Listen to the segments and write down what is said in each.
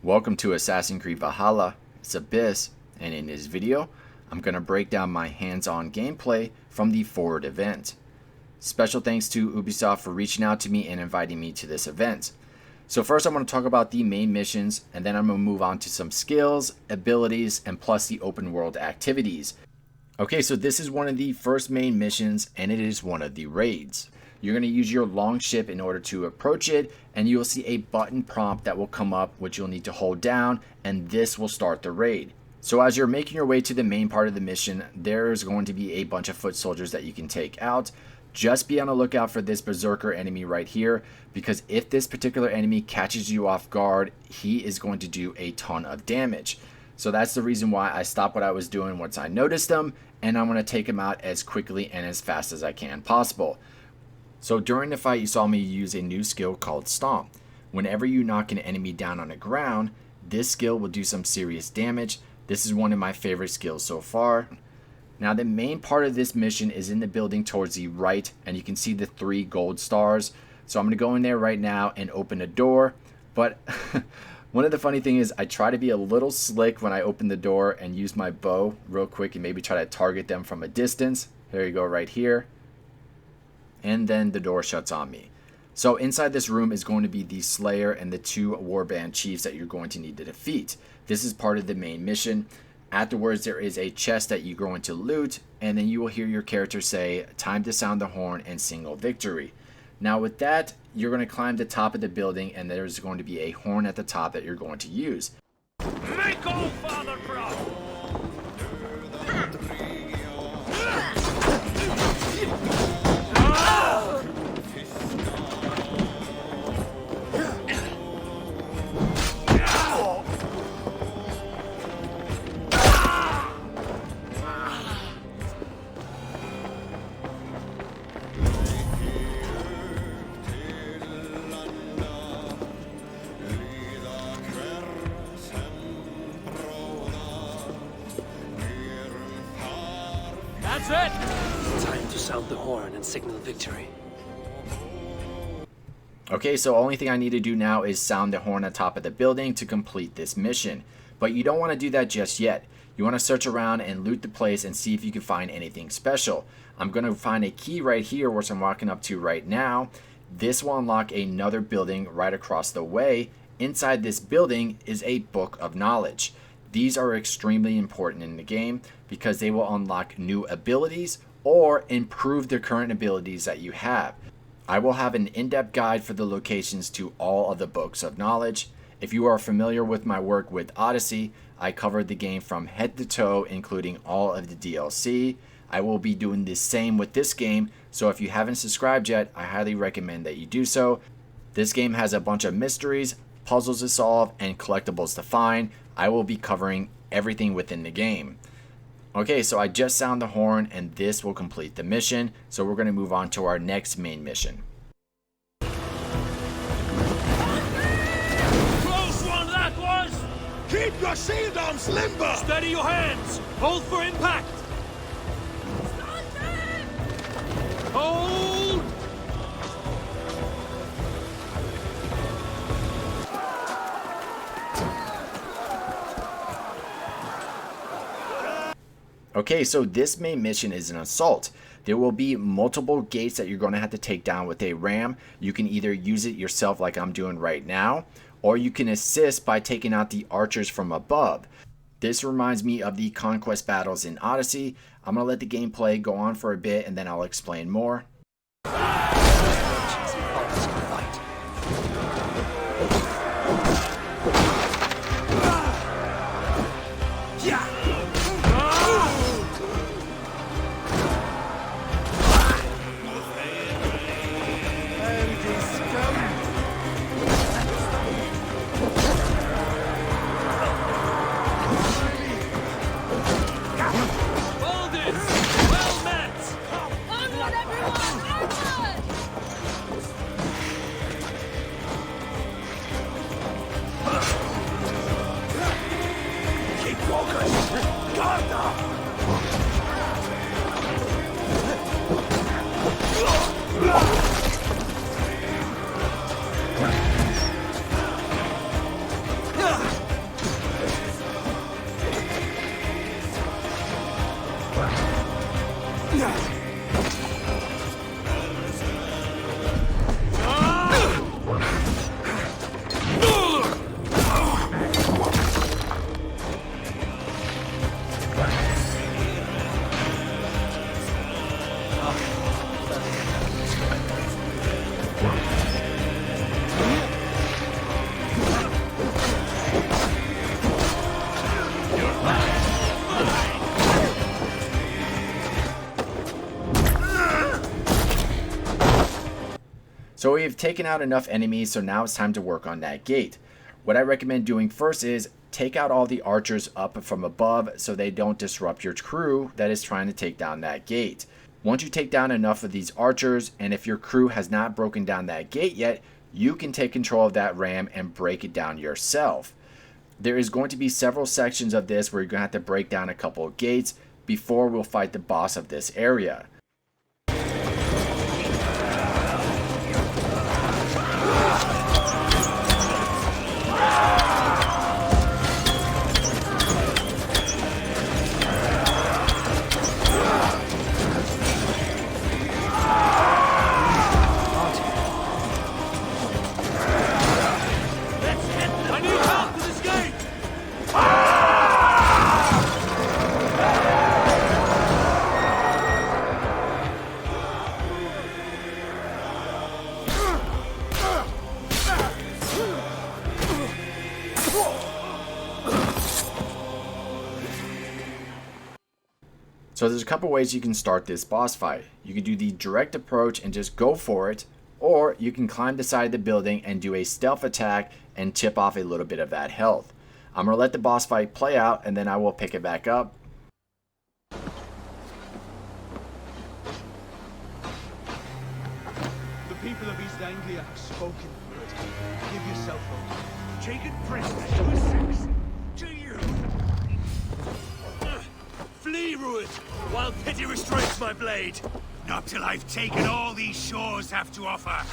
Welcome to Assassin's Creed Valhalla. It's Abyss, and in this video, I'm going to break down my hands-on gameplay from the Forward event. Special thanks to Ubisoft for reaching out to me and inviting me to this event. So first I'm going to talk about the main missions, and then I'm going to move on to some skills, abilities, and plus the open world activities. Okay, so this is one of the first main missions, and it is one of the raids. You're going to use your long ship in order to approach it, and you'll see a button prompt that will come up, which you'll need to hold down, and this will start the raid. So as you're making your way to the main part of the mission, there's going to be a bunch of foot soldiers that you can take out. Just be on the lookout for this berserker enemy right here, because if this particular enemy catches you off guard, he is going to do a ton of damage. So that's the reason why I stopped what I was doing once I noticed him, and I'm going to take him out as quickly and as fast as I can possible. So during the fight, you saw me use a new skill called Stomp. Whenever you knock an enemy down on the ground, this skill will do some serious damage. This is one of my favorite skills so far. Now the main part of this mission is in the building towards the right, and you can see the 3 gold stars. So I'm going to go in there right now and open a door. But one of the funny things is I try to be a little slick when I open the door and use my bow real quick and maybe try to target them from a distance. Here you go, right here. And then the door shuts on me. So inside this room is going to be the Slayer and the 2 warband chiefs that you're going to need to defeat. This is part of the main mission. Afterwards, there is a chest that you're going to loot, and then you will hear your character say, "Time to sound the horn and single victory." Now with that, you're going to climb the top of the building, and there's going to be a horn at the top that you're going to use. Make all Father proud! That's it! Time to sound the horn and signal victory. Okay, so only thing I need to do now is sound the horn on top of the building to complete this mission. But you don't want to do that just yet. You want to search around and loot the place and see if you can find anything special. I'm going to find a key right here, which I'm walking up to right now. This will unlock another building right across the way. Inside this building is a book of knowledge. These are extremely important in the game because they will unlock new abilities or improve the current abilities that you have. I will have an in-depth guide for the locations to all of the books of knowledge. If you are familiar with my work with Odyssey, I covered the game from head to toe, including all of the DLC. I will be doing the same with this game, so if you haven't subscribed yet, I highly recommend that you do so. This game has a bunch of mysteries, puzzles to solve, and collectibles to find. I will be covering everything within the game. Okay, so I just sound the horn, and this will complete the mission. So we're going to move on to our next main mission. Close one that was! Keep your shield arms limber! Steady your hands! Hold for impact! Hold! Okay, so this main mission is an assault. There will be multiple gates that you're going to have to take down with a ram. You can either use it yourself like I'm doing right now, or you can assist by taking out the archers from above. This reminds me of the conquest battles in Odyssey. I'm going to let the gameplay go on for a bit and then I'll explain more. Hold it! Well met! Onward, everyone! So we've taken out enough enemies, so now it's time to work on that gate. What I recommend doing first is take out all the archers up from above so they don't disrupt your crew that is trying to take down that gate. Once you take down enough of these archers, and if your crew has not broken down that gate yet, you can take control of that ram and break it down yourself. There is going to be several sections of this where you're going to have to break down a couple of gates before we'll fight the boss of this area. So there's a couple ways you can start this boss fight. You can do the direct approach and just go for it, or you can climb the side of the building and do a stealth attack and chip off a little bit of that health. I'm going to let the boss fight play out and then I will pick it back up. The people of East Anglia have spoken. Give yourself over. Taken prisoner to a Saxon. To you. Flee, Ruin, while pity restrains my blade. Not till I've taken all these shores have to offer.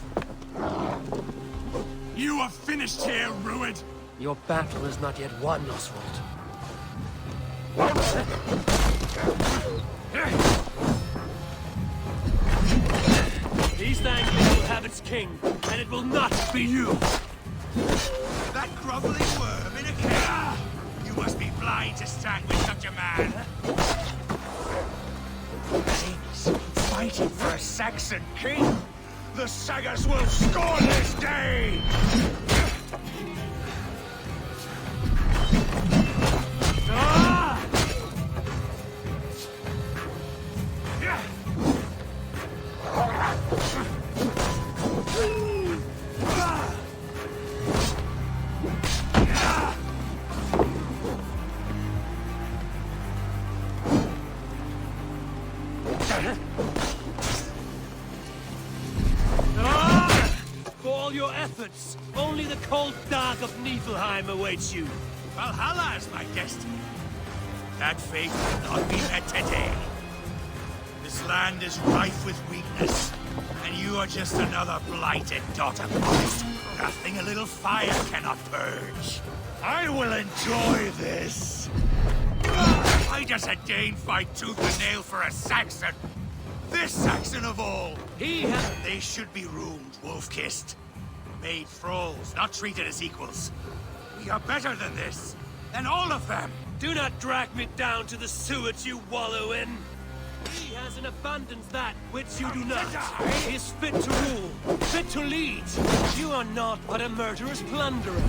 You are finished here, Ruined. Your battle is not yet won, Oswald. East Anglia will have its king, and it will not be you. That groveling worm in a cage. You must be blind to stand with such a man. Kings fighting for a Saxon king. The Sagas will scorn this day. For all your efforts, only the cold dark of Niflheim awaits you. Valhalla is my destiny. That fate will not be met today. This land is rife with weakness, and you are just another blighted dot upon it. Nothing a little fire cannot purge. I will enjoy this. Why does a Dane fight tooth and nail for a Saxon? This Saxon of all. They should be roomed, wolf-kissed. Made thralls, not treated as equals. We are better than this. Than all of them. Do not drag me down to the sewage you wallow in. He has an abundance that which you do not. He is fit to rule, fit to lead. You are not but a murderous plunderer.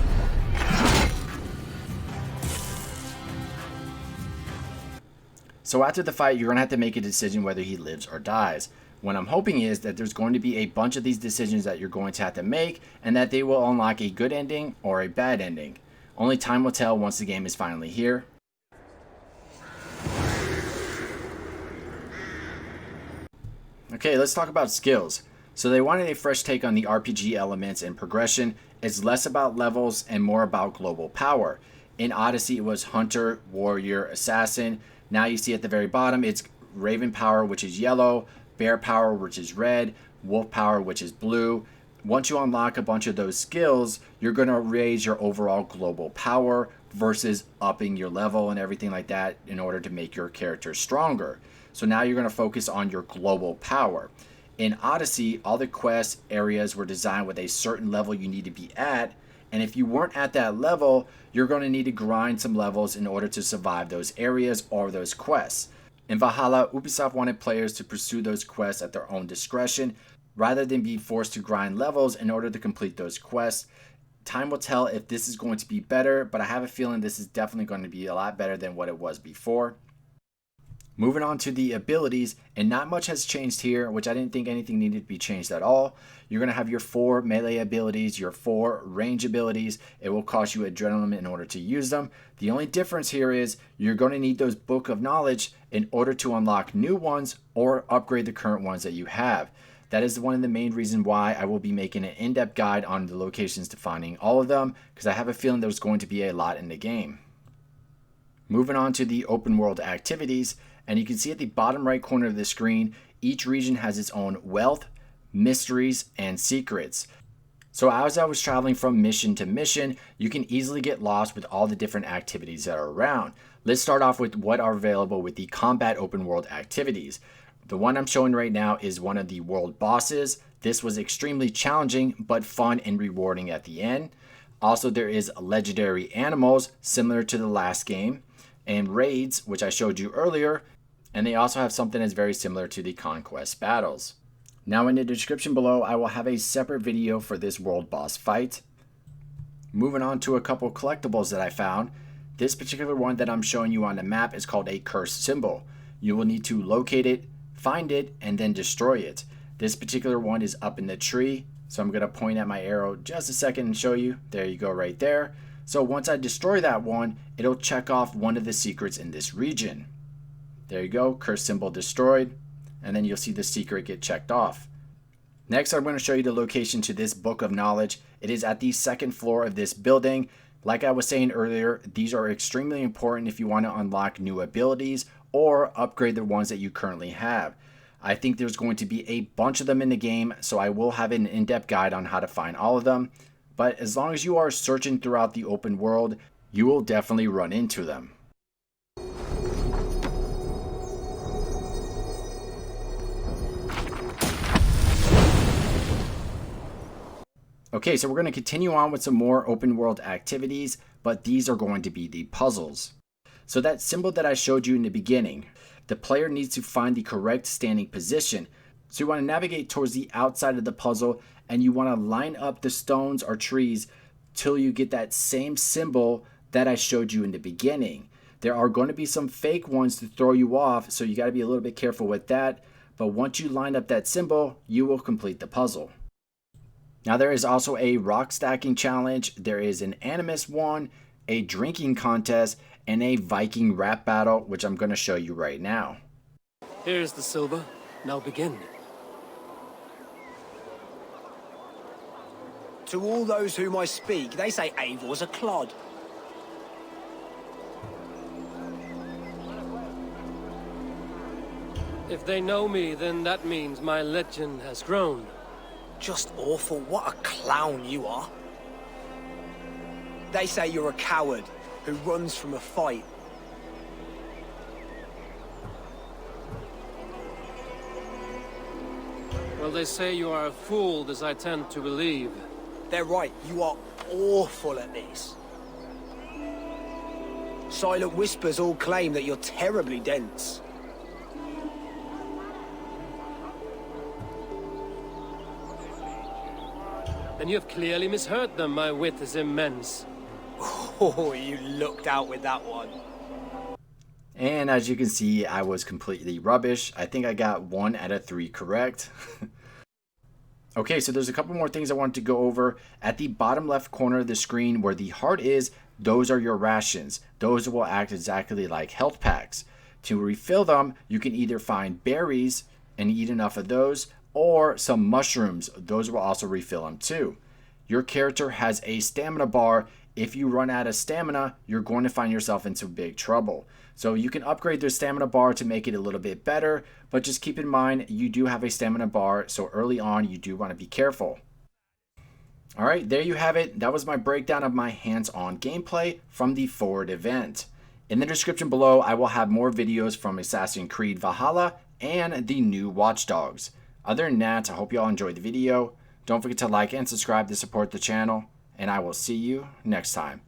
So after the fight, you're going to have to make a decision whether he lives or dies. What I'm hoping is that there's going to be a bunch of these decisions that you're going to have to make, and that they will unlock a good ending or a bad ending. Only time will tell once the game is finally here. Okay, let's talk about skills. So they wanted a fresh take on the RPG elements and progression. It's less about levels and more about global power. In Odyssey, it was Hunter, Warrior, Assassin. Now you see at the very bottom, it's Raven Power, which is yellow, Bear Power, which is red, Wolf Power, which is blue. Once you unlock a bunch of those skills, you're going to raise your overall global power versus upping your level and everything like that in order to make your character stronger. So now you're going to focus on your global power. In Odyssey, all the quest areas were designed with a certain level you need to be at, and if you weren't at that level, you're going to need to grind some levels in order to survive those areas or those quests. In Valhalla, Ubisoft wanted players to pursue those quests at their own discretion, rather than be forced to grind levels in order to complete those quests. Time will tell if this is going to be better, but I have a feeling this is definitely going to be a lot better than what it was before. Moving on to the abilities, and not much has changed here, which I didn't think anything needed to be changed at all. You're going to have your 4 melee abilities, your 4 range abilities. It will cost you adrenaline in order to use them. The only difference here is you're going to need those Book of Knowledge in order to unlock new ones or upgrade the current ones that you have. That is one of the main reasons why I will be making an in-depth guide on the locations to finding all of them, because I have a feeling there's going to be a lot in the game. Moving on to the open world activities, and you can see at the bottom right corner of the screen, each region has its own wealth, mysteries, and secrets. So as I was traveling from mission to mission, you can easily get lost with all the different activities that are around. Let's start off with what are available with the combat open world activities. The one I'm showing right now is one of the world bosses. This was extremely challenging, but fun and rewarding at the end. Also, there is legendary animals, similar to the last game, and raids, which I showed you earlier, and they also have something that's very similar to the conquest battles. Now in the description below, I will have a separate video for this world boss fight. Moving on to a couple collectibles that I found. This particular one that I'm showing you on the map is called a cursed symbol. You will need to locate it, find it, and then destroy it. This particular one is up in the tree, so I'm going to point at my arrow just a second and show you. There you go right there. So once I destroy that one, it'll check off one of the secrets in this region. There you go, cursed symbol destroyed, and then you'll see the secret get checked off. Next, I'm going to show you the location to this Book of Knowledge. It is at the 2nd floor of this building. Like I was saying earlier, these are extremely important if you want to unlock new abilities or upgrade the ones that you currently have. I think there's going to be a bunch of them in the game, so I will have an in-depth guide on how to find all of them. But as long as you are searching throughout the open world, you will definitely run into them. Okay, so we're going to continue on with some more open world activities, but these are going to be the puzzles. So that symbol that I showed you in the beginning, the player needs to find the correct standing position. So you want to navigate towards the outside of the puzzle, and you want to line up the stones or trees till you get that same symbol that I showed you in the beginning. There are going to be some fake ones to throw you off, so you got to be a little bit careful with that. But once you line up that symbol, you will complete the puzzle. Now there is also a rock stacking challenge, there is an animus one, a drinking contest, and a Viking rap battle, which I'm going to show you right now. Here's the silver. Now begin. To all those whom I speak, they say Eivor's a clod. If they know me, then that means my legend has grown. Just awful. What a clown you are. They say you're a coward who runs from a fight. Well, they say you are fooled, as I tend to believe. They're right. You are awful at this. Silent whispers all claim that you're terribly dense. Then you have clearly misheard them. My wit is immense. Oh, you looked out with that one. And as you can see, I was completely rubbish. I think I got 1 out of 3 correct. Okay, so there's a couple more things I wanted to go over. At the bottom left corner of the screen where the heart is, those are your rations. Those will act exactly like health packs. To refill them, you can either find berries and eat enough of those, or some mushrooms. Those will also refill them too. Your character has a stamina bar. If you run out of stamina, you're going to find yourself into big trouble. So you can upgrade their stamina bar to make it a little bit better, but just keep in mind you do have a stamina bar, so early on you do want to be careful. Alright, there you have it. That was my breakdown of my hands-on gameplay from the Forward event. In the description below, I will have more videos from Assassin's Creed Valhalla and the new Watch Dogs. Other than that, I hope you all enjoyed the video. Don't forget to like and subscribe to support the channel, and I will see you next time.